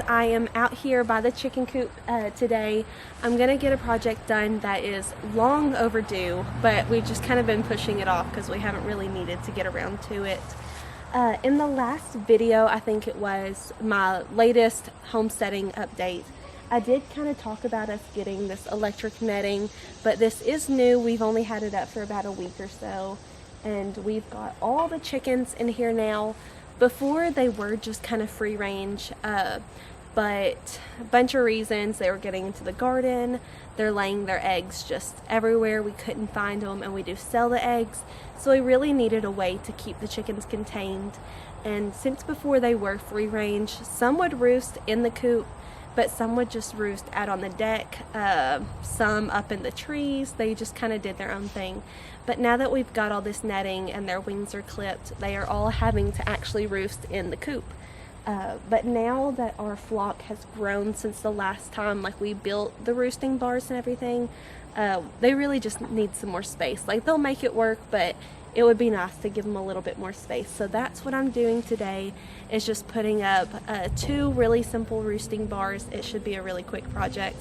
I am out here by the chicken coop today. I'm gonna get a project done that is long overdue, but we've just kind of been pushing it off because we haven't really needed to get around to it. In the last video, I think it was my latest homesteading update, I did kind of talk about us getting this electric netting, but this is new. We've only had it up for about a week or so, and we've got all the chickens in here now. Before, they were just kind of free range, but a bunch of reasons. They were getting into the garden, they're laying their eggs just everywhere. We couldn't find them, and we do sell the eggs, so we really needed a way to keep the chickens contained. And since before they were free range, some would roost in the coop, but some would just roost out on the deck, some up in the trees. They just kind of did their own thing. But now that we've got all this netting and their wings are clipped, they are all having to actually roost in the coop. But now that our flock has grown since the last time, like, we built the roosting bars and everything, they really just need some more space. Like, they'll make it work, but it would be nice to give them a little bit more space. So that's what I'm doing today, is just putting up 2 really simple roosting bars. It should be a really quick project.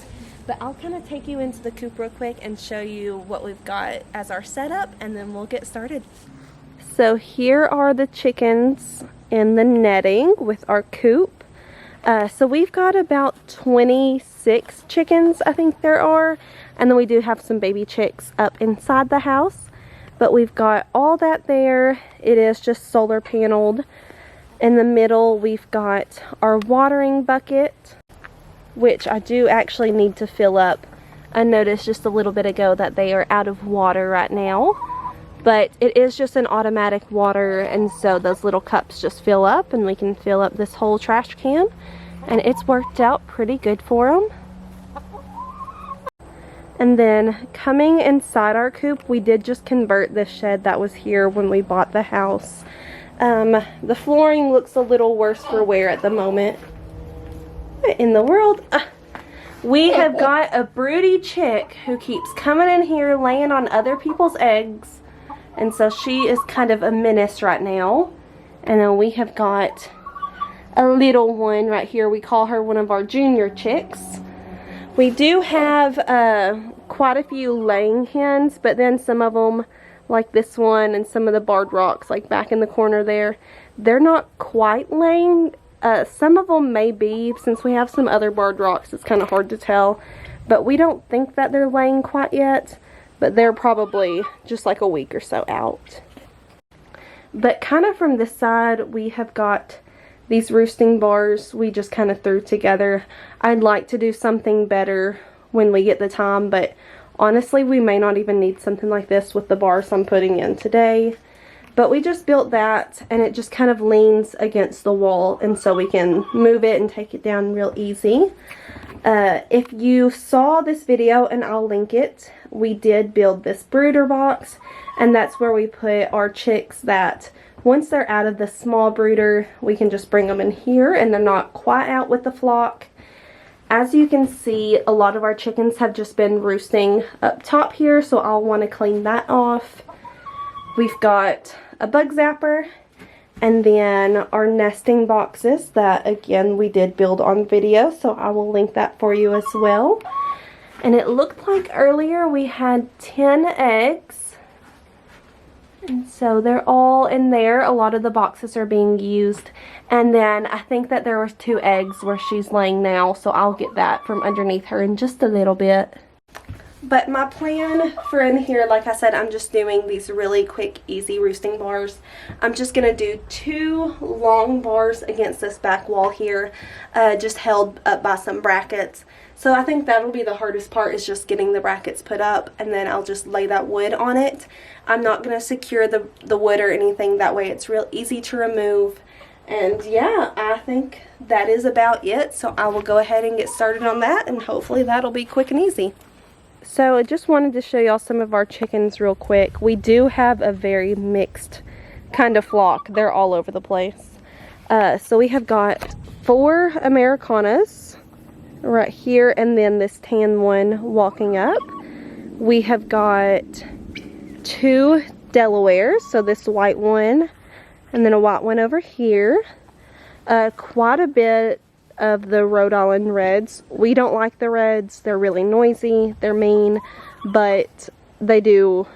But I'll kind of take you into the coop real quick and show you what we've got as our setup, and then we'll get started. So here are the chickens in the netting with our coop. So we've got about 26 chickens, I think there are, and then we do have some baby chicks up inside the house. But we've got all that there. It is just solar paneled. In the middle, we've got our watering bucket, which I do actually need to fill up. I noticed just a little bit ago that they are out of water right now, but it is just an automatic water, and so those little cups just fill up, and we can fill up this whole trash can, and it's worked out pretty good for them. And then coming inside our coop, we did just convert this shed that was here when we bought the house. The flooring looks a little worse for wear at the moment. What in the world? We have got a broody chick who keeps coming in here laying on other people's eggs, and so she is kind of a menace right now. And then we have got a little one right here. We call her one of our junior chicks. We do have quite a few laying hens, but then some of them, like this one and some of the barred rocks, like back in the corner there, they're not quite laying. Some of them may be. Since we have some other barred rocks, it's kind of hard to tell, but we don't think that they're laying quite yet, but they're probably just like a week or so out. But kind of from this side, we have got these roosting bars we just kind of threw together. I'd like to do something better when we get the time, but honestly, we may not even need something like this with the bars I'm putting in today. But we just built that, and it just kind of leans against the wall, and so we can move it and take it down real easy. If you saw this video, and I'll link it, we did build this brooder box, and that's where we put our chicks that once they're out of the small brooder, we can just bring them in here, and they're not quite out with the flock. As you can see, a lot of our chickens have just been roosting up top here, so I'll want to clean that off. We've got a bug zapper, and then our nesting boxes that, again, we did build on video, so I will link that for you as well. And it looked like earlier we had 10 eggs, and so they're all in there. A lot of the boxes are being used, and then I think that there were 2 eggs where she's laying now, so I'll get that from underneath her in just a little bit. But my plan for in here, like I said, I'm just doing these really quick, easy roosting bars. I'm just going to do 2 long bars against this back wall here, just held up by some brackets. So I think that'll be the hardest part, is just getting the brackets put up, and then I'll just lay that wood on it. I'm not going to secure the wood or anything. That way it's real easy to remove. And yeah, I think that is about it. So I will go ahead and get started on that, and hopefully that'll be quick and easy. So I just wanted to show y'all some of our chickens real quick. We do have a very mixed kind of flock. They're all over the place. So we have got 4 Americanas right here, and then this tan one walking up. We have got 2 Delawares, so this white one and then a white one over here. Quite a bit of the Rhode Island Reds. We don't like the Reds. They're really noisy, they're mean, but they do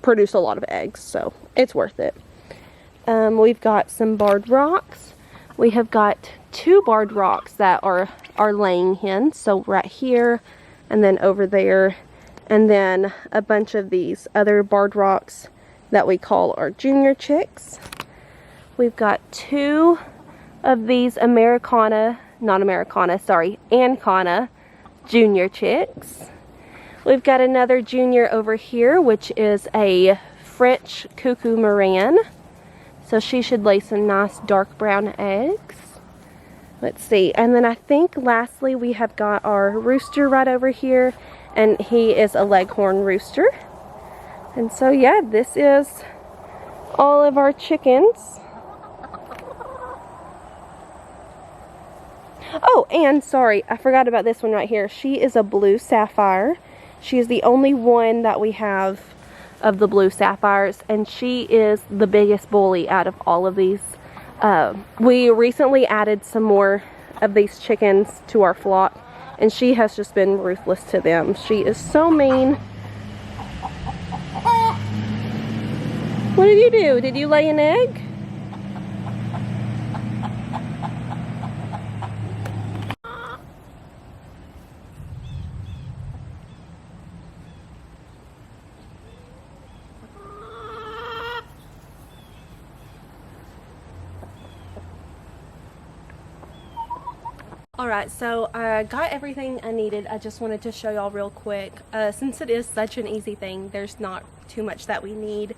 produce a lot of eggs, so it's worth it. We've got some barred rocks. We have got 2 barred rocks that are laying hens, so right here and then over there, and then a bunch of these other barred rocks that we call our junior chicks. We've got 2 of these Ancona junior chicks. We've got another junior over here, which is a French cuckoo Moran. So she should lay some nice dark brown eggs. Let's see. And then I think lastly we have got our rooster right over here, and he is a leghorn rooster. And so yeah, this is all of our chickens. Oh, and sorry, I forgot about this one right here. She is a blue sapphire. She is the only one that we have of the blue sapphires, and she is the biggest bully out of all of these. We recently added some more of these chickens to our flock, and she has just been ruthless to them. She is so mean. What did you do? Did you lay an egg? Alright, so I got everything I needed. I just wanted to show y'all real quick. Since it is such an easy thing, there's not too much that we need.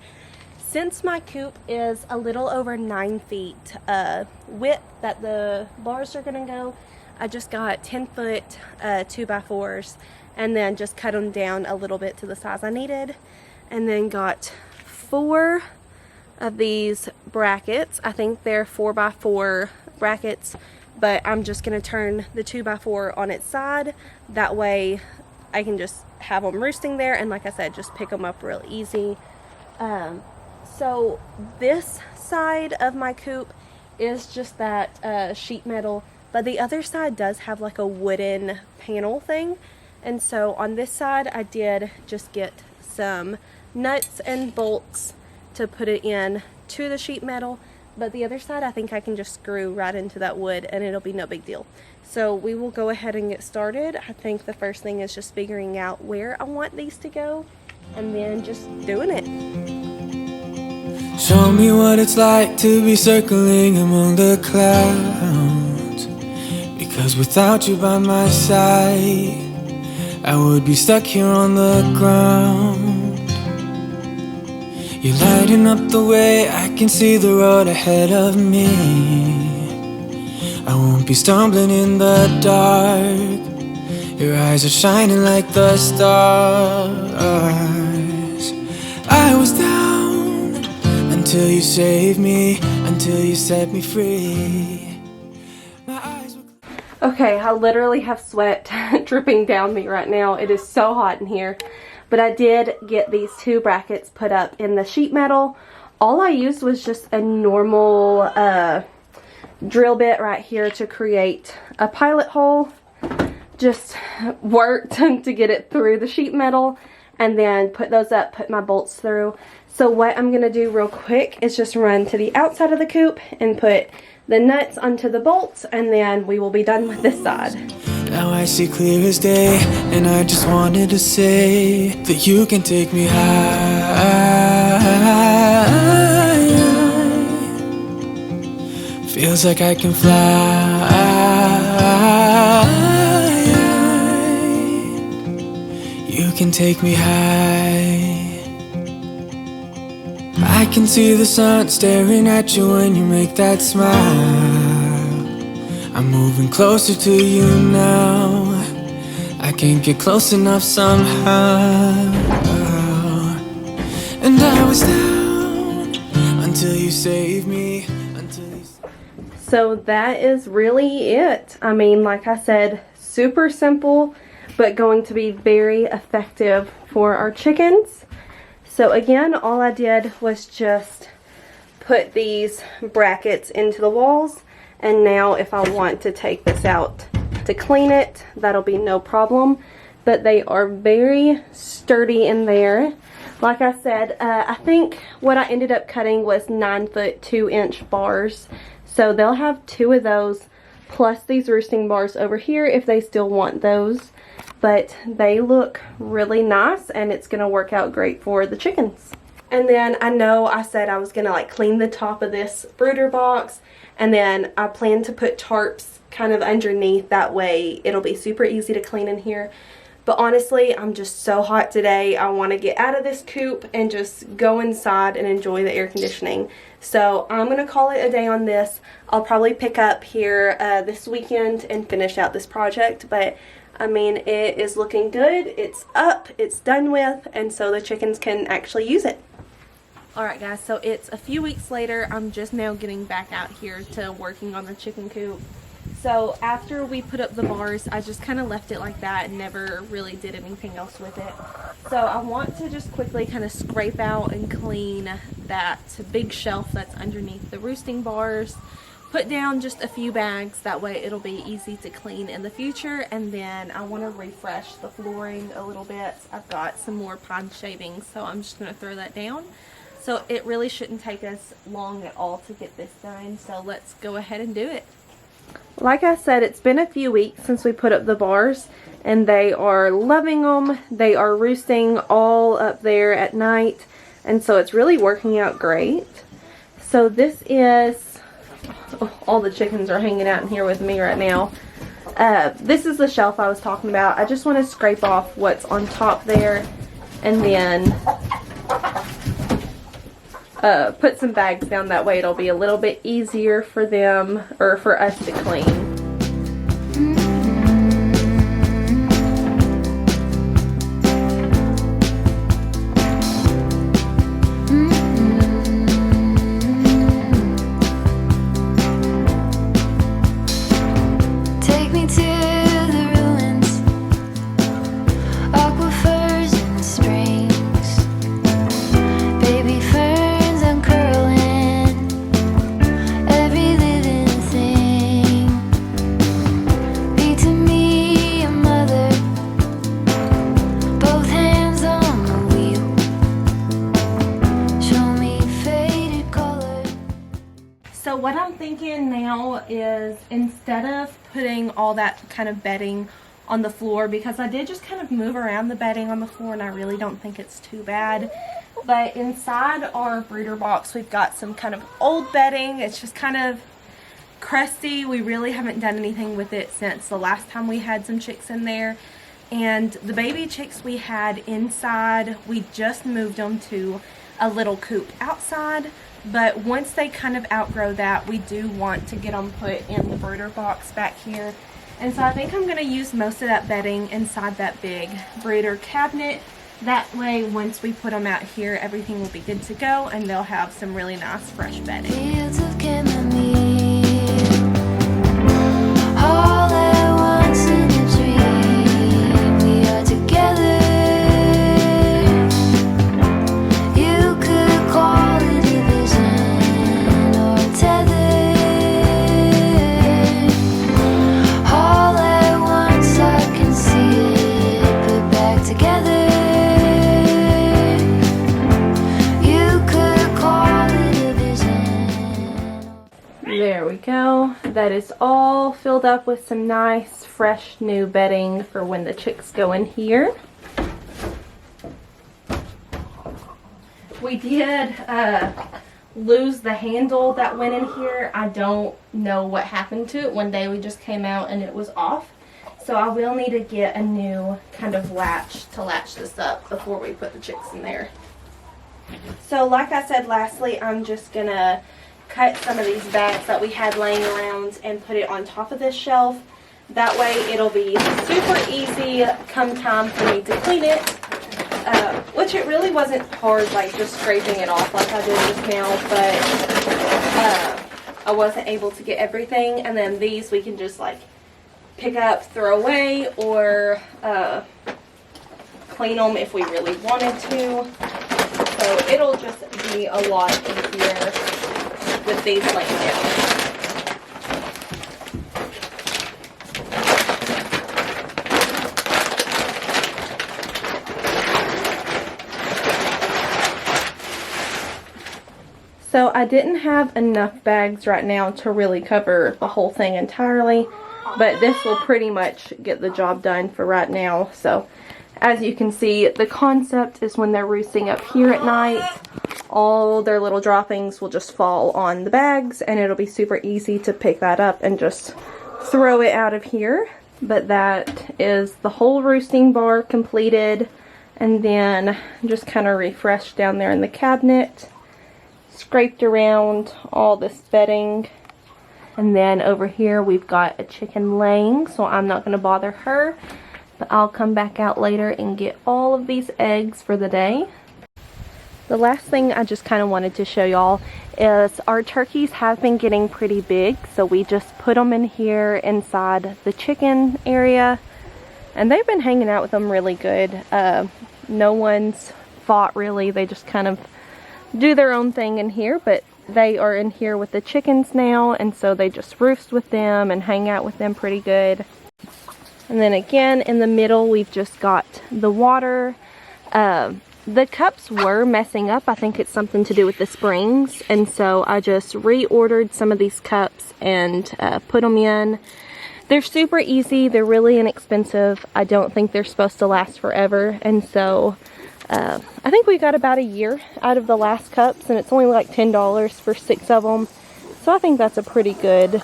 Since my coop is a little over 9 feet width that the bars are going to go, I just got 10-foot 2x4s and then just cut them down a little bit to the size I needed. And then got 4 of these brackets. I think they're 4x4 brackets, but I'm just going to turn the 2x4 on its side. That way I can just have them roosting there, and like I said, just pick them up real easy. So this side of my coop is just that sheet metal, but the other side does have like a wooden panel thing. And so on this side I did just get some nuts and bolts to put it in to the sheet metal, but the other side I think I can just screw right into that wood and it'll be no big deal. So we will go ahead and get started. I think the first thing is just figuring out where I want these to go and then just doing it. Show me what it's like to be circling among the clouds, because without you by my side I would be stuck here on the ground. You're lighting up the way, I can see the road ahead of me. I won't be stumbling in the dark. Your eyes are shining like the stars. I was down until you saved me, until you set me free. My eyes were... Okay, I literally have sweat dripping down me right now. It is so hot in here. But I did get these 2 brackets put up in the sheet metal. All I used was just a normal drill bit right here to create a pilot hole. Just worked to get it through the sheet metal and then put those up, put my bolts through. So what I'm going to do real quick is just run to the outside of the coop and put the nuts onto the bolts, and then we will be done with this side. Now I see clear as day, and I just wanted to say that you can take me high. Feels like I can fly. You can take me high. I can see the sun staring at you when you make that smile. I'm moving closer to you now. I can't get close enough somehow. And I was down until you saved me. So that is really it. I mean, like I said, super simple, but going to be very effective for our chickens. So again, all I did was just put these brackets into the walls, And now if I want to take this out to clean it, that'll be no problem. But they are very sturdy in there. Like I said, I think what I ended up cutting was 9-foot 2-inch bars. So they'll have 2 of those plus these roosting bars over here if they still want those. But they look really nice and it's going to work out great for the chickens. And then I know I said I was going to like clean the top of this brooder box. And then I plan to put tarps kind of underneath. That way it'll be super easy to clean in here. But honestly, I'm just so hot today. I want to get out of this coop and just go inside and enjoy the air conditioning. So I'm going to call it a day on this. I'll probably pick up here this weekend and finish out this project. But I mean, it is looking good. It's up, it's done with, and so the chickens can actually use it. Alright guys, so it's a few weeks later. I'm just now getting back out here to working on the chicken coop. So after we put up the bars, I just kind of left it like that and never really did anything else with it. So I want to just quickly kind of scrape out and clean that big shelf that's underneath the roosting bars. Put down just a few bags, that way it'll be easy to clean in the future. And then I want to refresh the flooring a little bit. I've got some more pine shavings, so I'm just going to throw that down. So it really shouldn't take us long at all to get this done, so let's go ahead and do it. Like I said, it's been a few weeks since we put up the bars, and they are loving them. They are roosting all up there at night, and so it's really working out great. So this is, all the chickens are hanging out in here with me right now. This is the shelf I was talking about. I just want to scrape off what's on top there, and then put some bags down. That way it'll be a little bit easier for them, or for us to clean. So what I'm thinking now is, instead of putting all that kind of bedding on the floor, because I did just kind of move around the bedding on the floor and I really don't think it's too bad. But inside our brooder box, we've got some kind of old bedding. It's just kind of crusty. We really haven't done anything with it since the last time we had some chicks in there. And the baby chicks we had inside, we just moved them to a little coop outside. But once they kind of outgrow that, we do want to get them put in the brooder box back here. And so I think I'm going to use most of that bedding inside that big brooder cabinet. That way, once we put them out here, everything will be good to go and they'll have some really nice fresh bedding. Fields of chamomile, all at once in a dream, we are together. You could call it a vision or a tether. All at once I can see it put back together. There we go. That is all filled up with some nice, fresh, new bedding for when the chicks go in here. We did lose the handle that went in here. I don't know what happened to it. One day we just came out and it was off. So I will need to get a new kind of latch to latch this up before we put the chicks in there. So like I said, lastly, I'm just gonna cut some of these bags that we had laying around and put it on top of this shelf. That way it'll be super easy come time for me to clean it, which it really wasn't hard, like just scraping it off like I did just now, but I wasn't able to get everything. And then these we can just like pick up, throw away, or clean them if we really wanted to. So it'll just be a lot easier with these laying down. So I didn't have enough bags right now to really cover the whole thing entirely, but this will pretty much get the job done for right now. So as you can see, the concept is when they're roosting up here at night, all their little droppings will just fall on the bags, and it'll be super easy to pick that up and just throw it out of here. But that is the whole roosting bar completed, and then just kind of refreshed down there in the cabinet. Scraped around all this bedding, and then over here we've got a chicken laying, so I'm not going to bother her, but I'll come back out later and get all of these eggs for the day. The last thing I just kind of wanted to show y'all is our turkeys have been getting pretty big, so we just put them in here inside the chicken area, and they've been hanging out with them really good. No one's fought really, they just kind of do their own thing in here, but they are in here with the chickens now, and so they just roost with them and hang out with them pretty good. And then again in the middle we've just got the water. The cups were messing up. I think it's something to do with the springs, and so I just reordered some of these cups and put them in. They're super easy, they're really inexpensive. I don't think they're supposed to last forever, and so I think we got about a year out of the last cups, and it's only like $10 for 6 of them. So I think that's a pretty good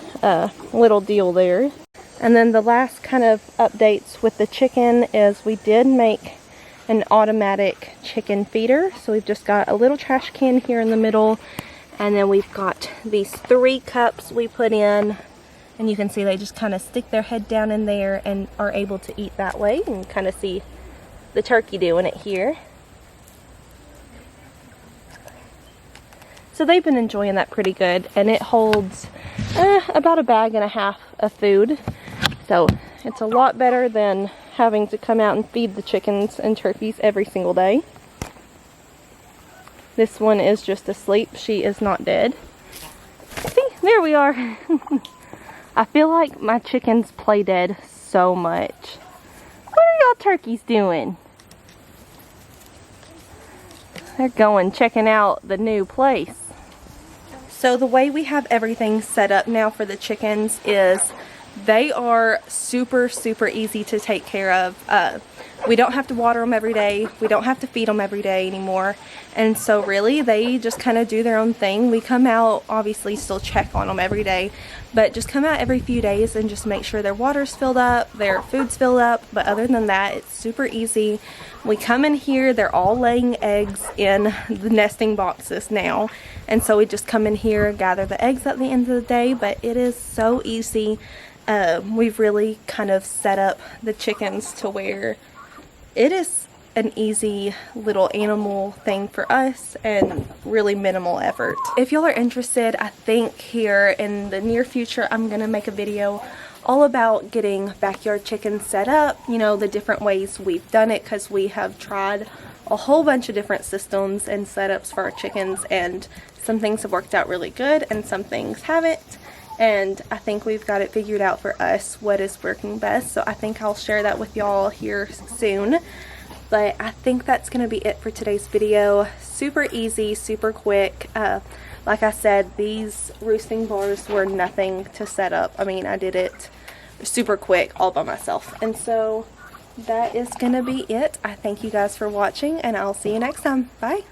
little deal there. And then the last kind of updates with the chicken is we did make an automatic chicken feeder. So we've just got a little trash can here in the middle, and then we've got these 3 cups we put in, and you can see they just kind of stick their head down in there and are able to eat that way. You can kind of see the turkey doing it here. So they've been enjoying that pretty good, and it holds about 1.5 bags of food. So it's a lot better than having to come out and feed the chickens and turkeys every single day. This one is just asleep. She is not dead. See, there we are. I feel like my chickens play dead so much. What are y'all turkeys doing? They're going checking out the new place. So the way we have everything set up now for the chickens is they are super easy to take care of. We don't have to water them every day. We don't have to feed them every day anymore. And so really they just kind of do their own thing. We come out, obviously still check on them every day, but just come out every few days and just make sure their water's filled up, their food's filled up. But other than that, it's super easy. We come in here, they're all laying eggs in the nesting boxes now. And so we just come in here, gather the eggs at the end of the day, but it is so easy. We've really kind of set up the chickens to where it is an easy little animal thing for us and really minimal effort. If y'all are interested, I think here in the near future I'm gonna make a video all about getting backyard chickens set up, you know, the different ways we've done it, because we have tried a whole bunch of different systems and setups for our chickens, and some things have worked out really good and some things haven't. And I think we've got it figured out for us what is working best, so I think I'll share that with y'all here soon. But I think that's going to be it for today's video. Super easy, super quick. Like I said, these roosting bars were nothing to set up. I mean, I did it super quick all by myself. And so that is going to be it. I thank you guys for watching, and I'll see you next time. Bye!